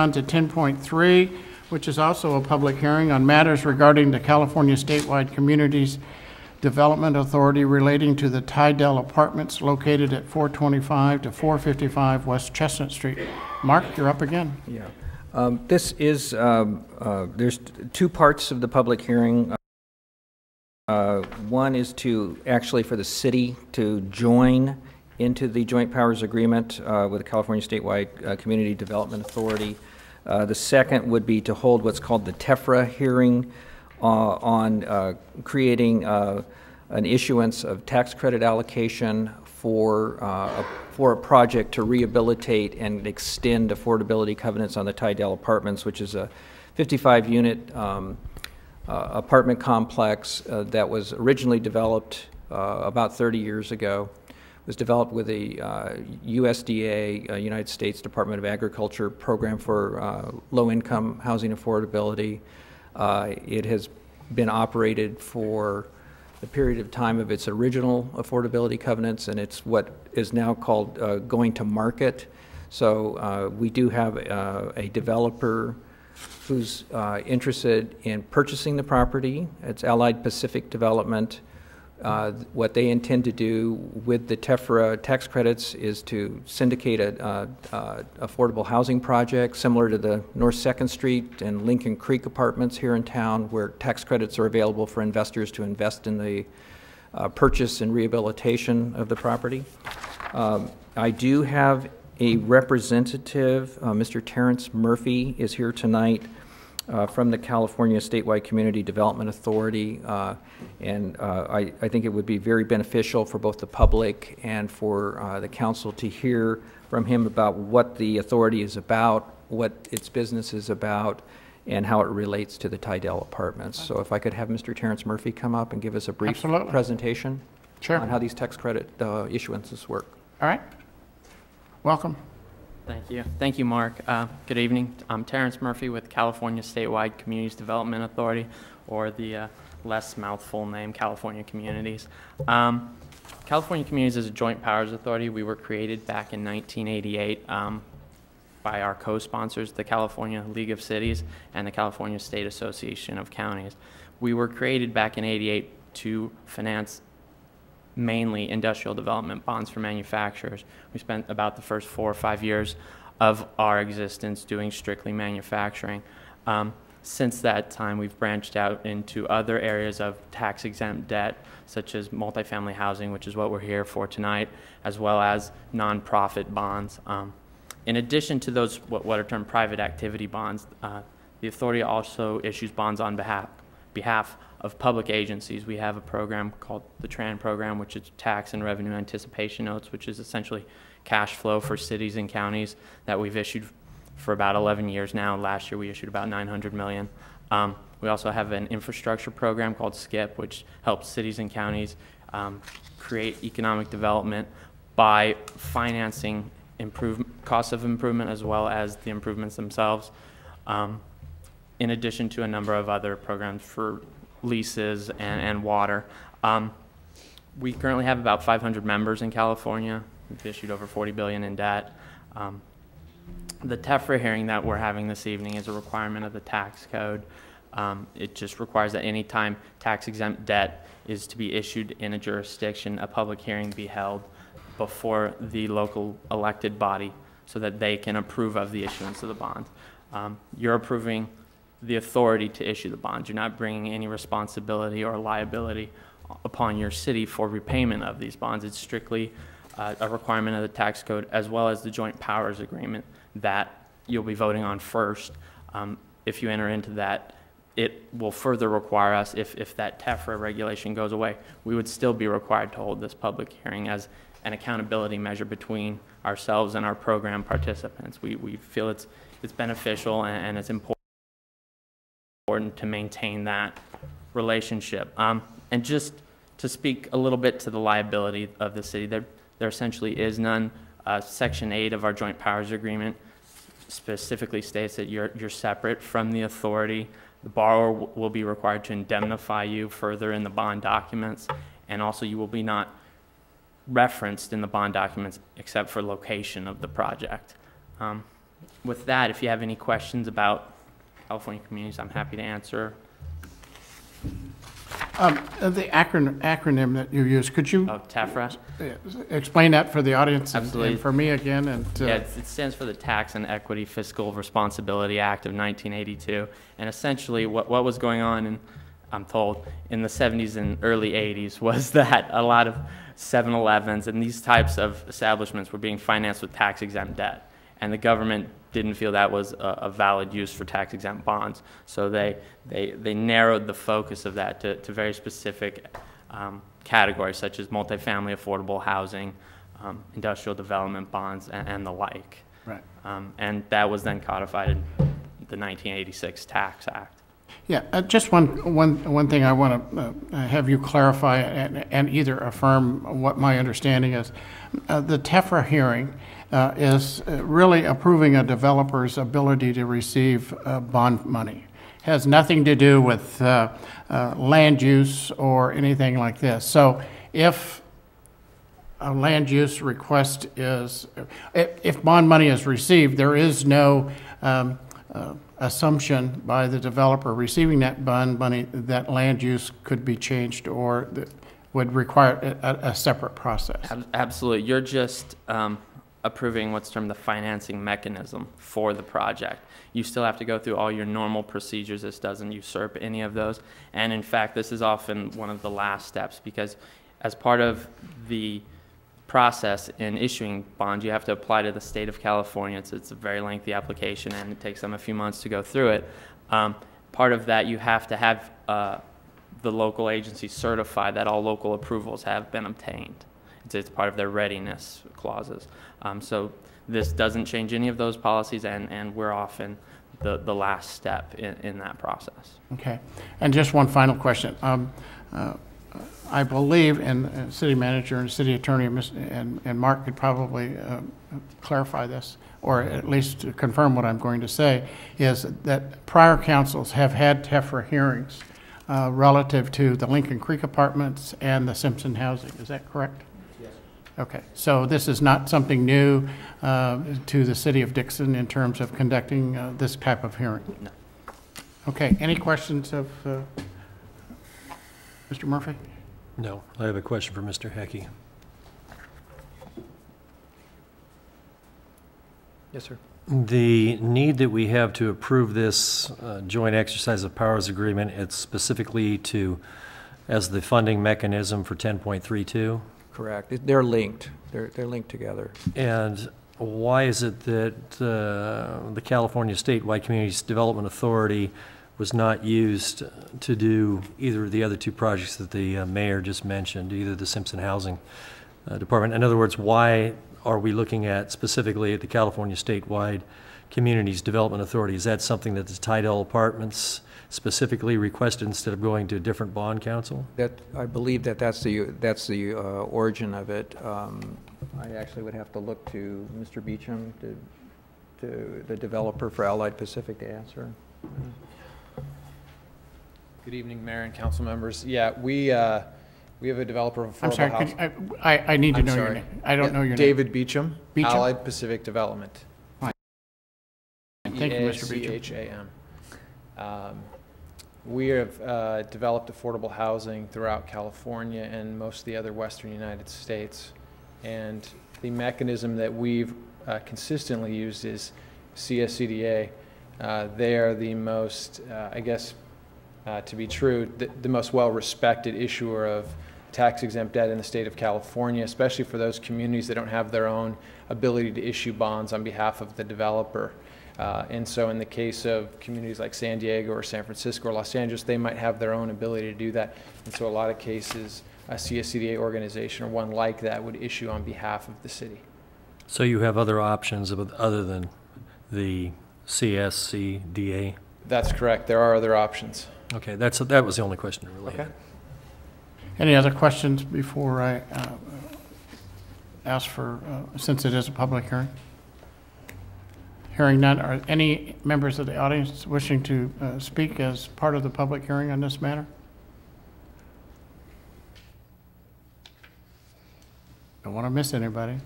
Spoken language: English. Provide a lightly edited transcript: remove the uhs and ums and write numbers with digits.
on to 10.3, which is also a public hearing on matters regarding the California Statewide Communities Development Authority relating to the Tydell Apartments located at 425 to 455 West Chestnut Street. Mark, you're up again. Yeah. This is, there's two parts of the public hearing. One is to actually for the city to join into the Joint Powers Agreement with the California Statewide Community Development Authority. The second would be to hold what's called the TEFRA hearing on creating an issuance of tax credit allocation for a project to rehabilitate and extend affordability covenants on the Tydell Apartments, which is a 55-unit apartment complex that was originally developed about 30 years ago. It was developed with a USDA, United States Department of Agriculture program for low-income housing affordability. It has been operated for the period of time of its original affordability covenants, and it's what is now called going to market. So we do have a developer who's interested in purchasing the property. It's Allied Pacific Development. What they intend to do with the TEFRA tax credits is to syndicate a affordable housing project similar to the North 2nd Street and Lincoln Creek apartments here in town, where tax credits are available for investors to invest in the purchase and rehabilitation of the property. I do have a representative, Mr. Terrence Murphy is here tonight from the California Statewide Community Development Authority, and I think it would be very beneficial for both the public and for the council to hear from him about what the authority is about, what its business is about, and how it relates to the Tydell Apartments. So if I could have Mr. Terrence Murphy come up and give us a brief presentation on how these tax credit issuances work. All right. Welcome. Thank you. Thank you, Mark. Good evening. I'm Terrence Murphy with California Statewide Communities Development Authority, or the less mouthful name, California Communities. California Communities is a joint powers authority. We were created back in 1988 by our co-sponsors, the California League of Cities and the California State Association of Counties. We were created back in '88 to finance mainly industrial development bonds for manufacturers. We spent about the first 4 or 5 years of our existence doing strictly manufacturing. Since that time, we've branched out into other areas of tax-exempt debt, such as multifamily housing, which is what we're here for tonight, as well as nonprofit bonds. In addition to those, what are termed private activity bonds, the authority also issues bonds on behalf of public agencies. We have a program called the TRAN program, which is tax and revenue anticipation notes, which is essentially cash flow for cities and counties that we've issued for about 11 years now. Last year we issued about $900 million. We also have an infrastructure program called SKIP, which helps cities and counties create economic development by financing costs of improvement as well as the improvements themselves, in addition to a number of other programs for leases and water. We currently have about 500 members in California. We've issued over $40 billion in debt. The TEFRA hearing that we're having this evening is a requirement of the tax code. It just requires that any time tax-exempt debt is to be issued in a jurisdiction, a public hearing be held before the local elected body so that they can approve of the issuance of the bonds. You're approving the authority to issue the bonds. You're not bringing any responsibility or liability upon your city for repayment of these bonds. It's strictly a requirement of the tax code as well as the joint powers agreement that you'll be voting on first. If you enter into that, it will further require us, if that TEFRA regulation goes away, we would still be required to hold this public hearing as an accountability measure between ourselves and our program participants. We feel it's beneficial and it's important to maintain that relationship. And just to speak a little bit to the liability of the city, there essentially is none. Section 8 of our joint powers agreement specifically states that you're separate from the authority. The borrower will be required to indemnify you further in the bond documents, and also you will be not referenced in the bond documents except for location of the project. With that, if you have any questions about California communities, I'm happy to answer. The acronym that you use, could you Oh, TEFRA? explain that for the audience and Absolutely. for me again? And Yeah, it stands for the Tax and Equity Fiscal Responsibility Act of 1982. And essentially what was going on, and I'm told, in the 70s and early 80s was that a lot of 7-Elevens and these types of establishments were being financed with tax-exempt debt. And the government didn't feel that was a valid use for tax-exempt bonds. So they narrowed the focus of that to very specific categories, such as multifamily affordable housing, industrial development bonds, and the like. Right. And that was then codified in the 1986 Tax Act. Yeah, just one thing I want to have you clarify and either affirm what my understanding is. The TEFRA hearing is really approving a developer's ability to receive bond money. Has nothing to do with land use or anything like this. So if a land use request is, if bond money is received, there is no assumption by the developer receiving that bond money that land use could be changed or that would require a separate process. Absolutely. You're just approving what's termed the financing mechanism for the project. You still have to go through all your normal procedures. This doesn't usurp any of those. And in fact, this is often one of the last steps, because as part of the process in issuing bonds, you have to apply to the state of California. It's a very lengthy application, and it takes them a few months to go through it. Part of that, you have to have the local agency certify that all local approvals have been obtained. It's part of their readiness clauses. So this doesn't change any of those policies, and we're often the last step in that process. Okay. And just one final question. I believe, and city manager and city attorney and Mark could probably clarify this, or at least confirm what I'm going to say, is that prior councils have had TEFRA hearings relative to the Lincoln Creek Apartments and the Simpson housing. Is that correct? Yes. Okay. So this is not something new to the city of Dixon in terms of conducting this type of hearing? No. Okay. Any questions of Mr. Murphy? No, I have a question for Mr. Heckey. Yes, sir. The need that we have to approve this joint exercise of powers agreement, it's specifically as the funding mechanism for 10.32? Correct. They're linked. They're linked together. And why is it that the California Statewide Communities Development Authority was not used to do either of the other two projects that the mayor just mentioned, either the Simpson Housing Department? In other words, why are we looking at specifically at the California Statewide Communities Development Authority? Is that something that the Tidal Apartments specifically requested instead of going to a different bond council? I believe that's the origin of it. I actually would have to look to Mr. Beecham, to the developer for Allied Pacific, to answer. Good evening, Mayor and council members. Yeah, we have a developer of affordable I'm sorry, housing. I need to know your name. I don't know your name. David Beecham, Beecham? Allied Pacific Development. Thank you, Mr. Beecham. E-A-C-H-A-M. We have developed affordable housing throughout California and most of the other western United States. And the mechanism that we've consistently used is CSCDA. They are the most, I guess, to be true, the most well-respected issuer of tax-exempt debt in the state of California, especially for those communities that don't have their own ability to issue bonds on behalf of the developer. And so in the case of communities like San Diego or San Francisco or Los Angeles, they might have their own ability to do that. And so a lot of cases, a CSCDA organization or one like that would issue on behalf of the city. So you have other options other than the CSCDA? That's correct. There are other options. Okay, that was the only question I really had. Any other questions before I ask for, since it is a public hearing? Hearing none, are any members of the audience wishing to speak as part of the public hearing on this matter? Don't want to miss anybody.